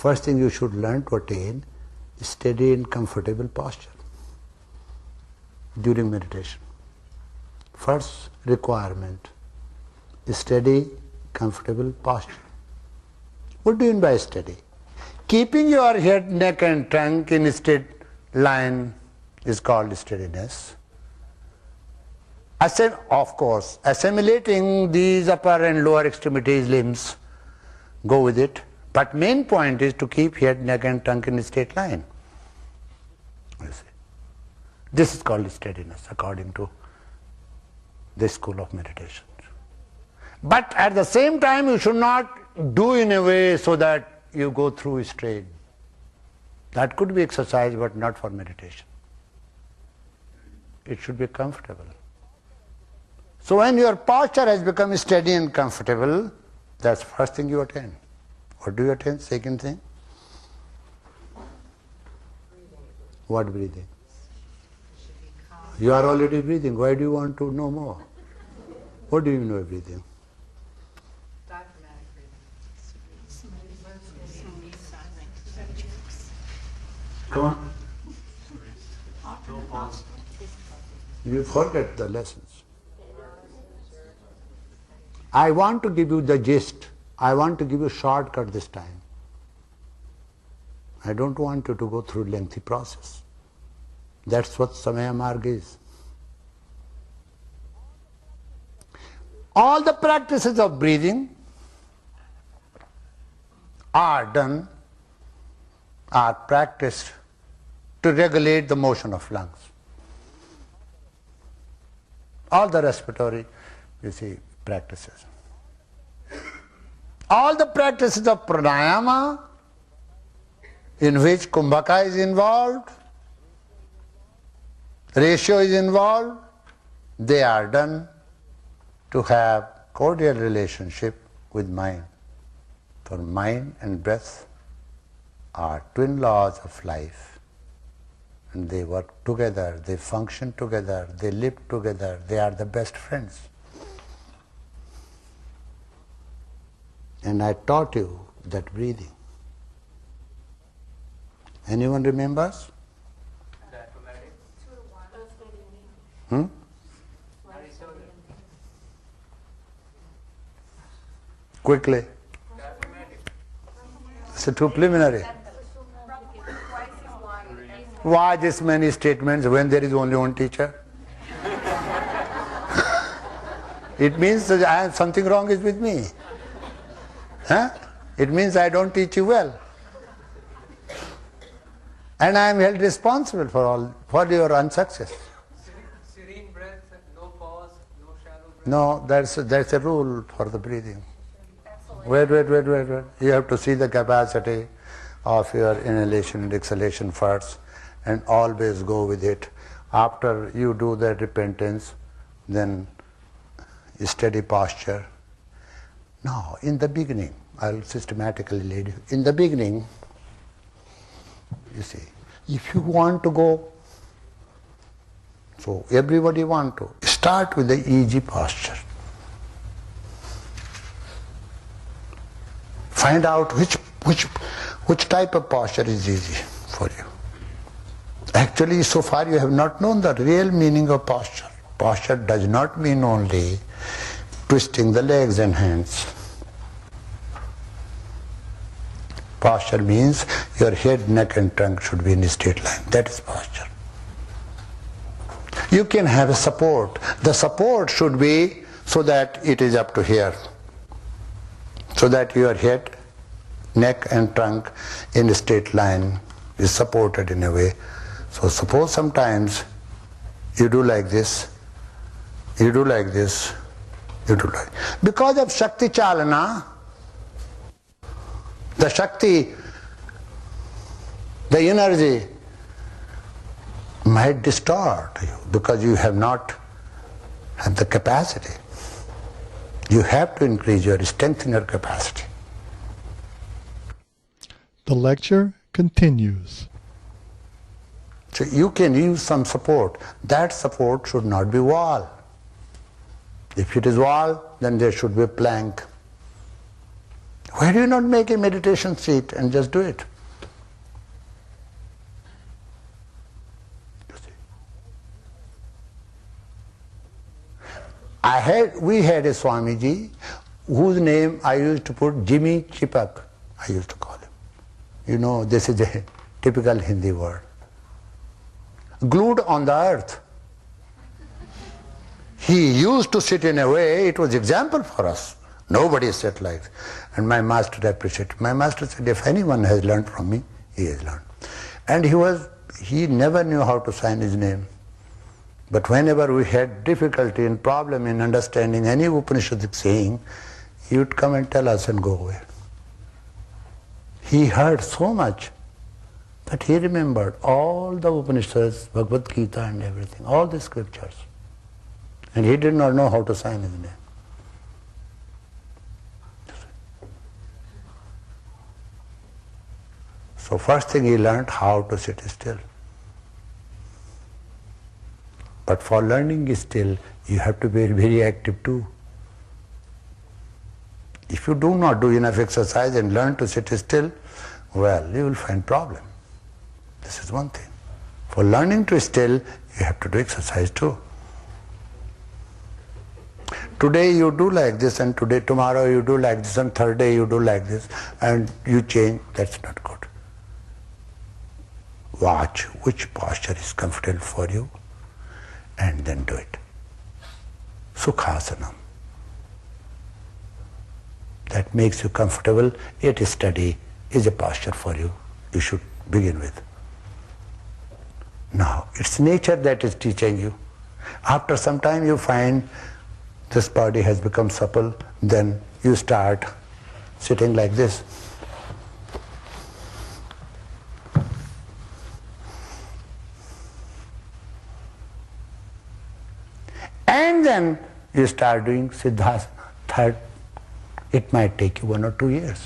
first thing you should learn to attain is steady and comfortable posture during meditation. First requirement is steady, comfortable posture. What do you mean by steady? Keeping your head, neck and trunk in a straight line is called steadiness. Of course, assimilating these upper and lower extremities, limbs, go with it. But main point is to keep head, neck and trunk in a straight line. You see. This is called steadiness according to this school of meditation. But at the same time you should not do in a way so that you go through straight. That could be exercise but not for meditation. It should be comfortable. So when your posture has become steady and comfortable, that's the first thing you attain. What do you attain? Second thing? What breathing? You are already breathing. Why do you want to know more? What do you know breathing? Diaphragmatic breathing. Come on. You forget the lessons. I want to give you the gist. I want to give you a shortcut this time. I don't want you to go through lengthy process. That's what Samaya Marg is. All the practices of breathing are practiced to regulate the motion of lungs. All the respiratory, practices. All the practices of pranayama, in which kumbhaka is involved, ratio is involved, they are done to have cordial relationship with mind. For mind and breath are twin laws of life, and they work together, they function together, they live together, they are the best friends. And I taught you that breathing. Anyone remembers? Quickly. It's too preliminary. Why this many statements when there is only one teacher? It means that something wrong is with me. Huh? It means I don't teach you well. And I am held responsible for your unsuccess. Serene breath, no pause, no shallow breath. No, that's a rule for the breathing. Wait. You have to see the capacity of your inhalation and exhalation first, and always go with it. After you do that repentance, then steady posture. Now, in the beginning, I'll systematically lead you. In the beginning, you see, if you want to go, so everybody want to, start with the easy posture. Find out which type of posture is easy for you. Actually, so far you have not known the real meaning of posture. Posture does not mean only twisting the legs and hands. Posture means your head, neck and trunk should be in a straight line. That is posture. You can have a support. The support should be so that it is up to here. So that your head, neck and trunk in a straight line is supported in a way. So suppose sometimes you do like this, you do like this, you do like. Because of Shakti Chalana, the Shakti, the energy might distort you because you have not had the capacity. You have to increase your strength in your capacity. The lecture continues. So you can use some support. That support should not be wall. If it is wall, then there should be a plank. Why do you not make a meditation seat and just do it? We had a Swamiji whose name I used to put Jimmy Chipak, I used to call him. You know, this is a typical Hindi word. Glued on the earth. He used to sit in a way, it was example for us. Nobody sat like this. And my master appreciated. My master said, if anyone has learned from me, he has learned. And he never knew how to sign his name. But whenever we had difficulty and problem in understanding any Upanishadic saying, he would come and tell us and go away. He heard so much that he remembered all the Upanishads, Bhagavad Gita and everything, all the scriptures. And he did not know how to sign his name. So first thing he learned how to sit still. But for learning still, you have to be very active too. If you do not do enough exercise and learn to sit still, well, you will find problem. This is one thing. For learning to still, you have to do exercise too. Today you do like this, and tomorrow you do like this, and third day you do like this, and you change. That's not good. Watch which posture is comfortable for you and then do it. Sukhasanam. That makes you comfortable, yet steady is a posture for you. You should begin with. Now, it's nature that is teaching you. After some time you find this body has become supple, then you start sitting like this. And then you start doing Siddhasana. Third, it might take you 1 or 2 years.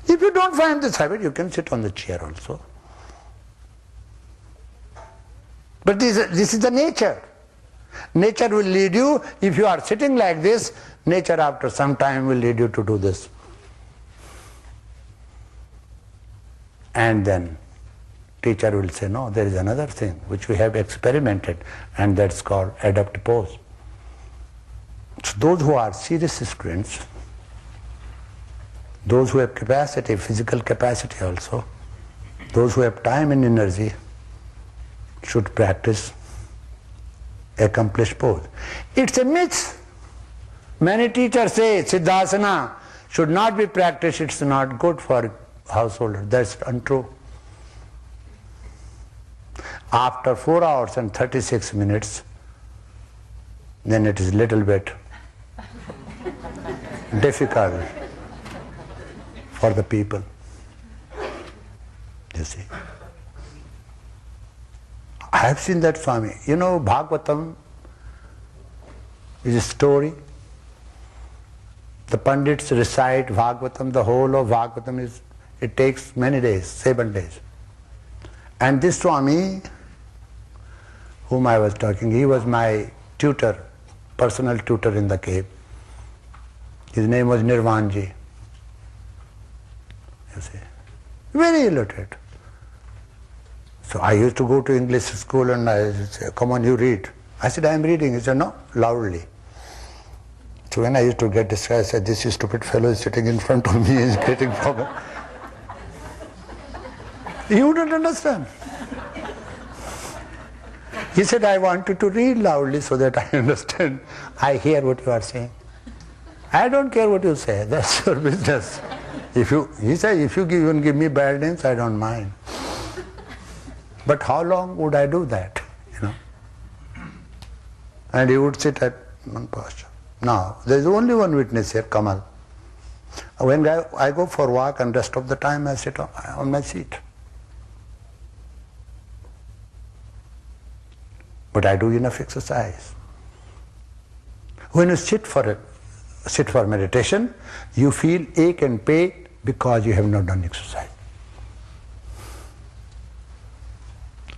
If you don't find this habit, you can sit on the chair also. But this is the nature. Nature will lead you, if you are sitting like this, nature after some time will lead you to do this. And then teacher will say, no, there is another thing which we have experimented, and that's called adapt pose. So those who are serious students, those who have capacity, physical capacity also, those who have time and energy, should practice accomplished pose. It's a myth. Many teachers say Siddhasana should not be practiced, it's not good for householder. That's untrue. After 4 hours and 36 minutes, then it is little bit difficult for the people. You see. I have seen that Swami. You know, Bhagavatam is a story. The Pandits recite Bhagavatam, the whole of Bhagavatam it takes many days, 7 days. And this Swami, whom I was talking, he was my tutor, personal tutor in the cave. His name was Nirvanji. You see, very illiterate. So I used to go to English school and I say, come on, you read. I said, I am reading. He said, no, loudly. So when I used to get this guy, I said, this stupid fellow is sitting in front of me, is getting problem. You don't understand. He said, I wanted to read loudly so that I understand. I hear what you are saying. I don't care what you say. That's your business. He said, if you even give me bad names, I don't mind. But how long would I do that? You know? And he would sit at one posture. Now, there is only one witness here, Kamal. When I go for walk and rest of the time I sit on my seat. But I do enough exercise. When you sit for meditation, you feel ache and pain because you have not done exercise.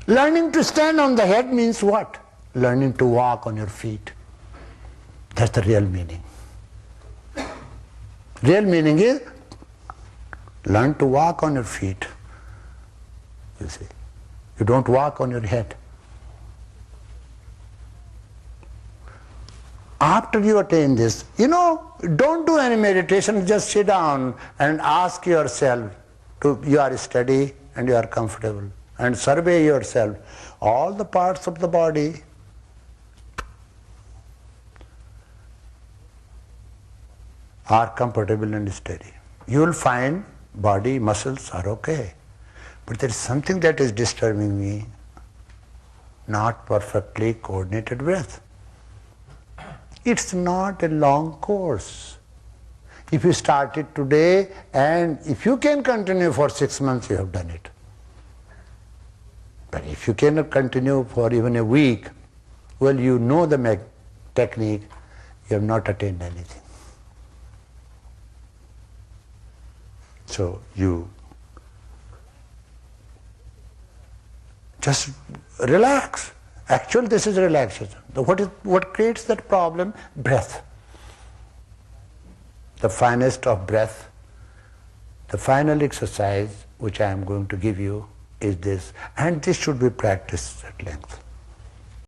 Learning to stand on the head means what? Learning to walk on your feet. That's the real meaning. Real meaning is Learn to walk on your feet. You see. You don't walk on your head. After you attain this, don't do any meditation, just sit down and ask yourself, you are steady and you are comfortable, and survey yourself. All the parts of the body are comfortable and steady. You will find body, muscles are okay. But there is something that is disturbing me, not perfectly coordinated breath. It's not a long course. If you start it today, and if you can continue for 6 months, you have done it. But if you cannot continue for even a week, well, you know the technique, you have not attained anything. So you just relax. Actually, this is relaxation. What creates that problem? Breath. The finest of breath. The final exercise which I am going to give you is this, and this should be practiced at length.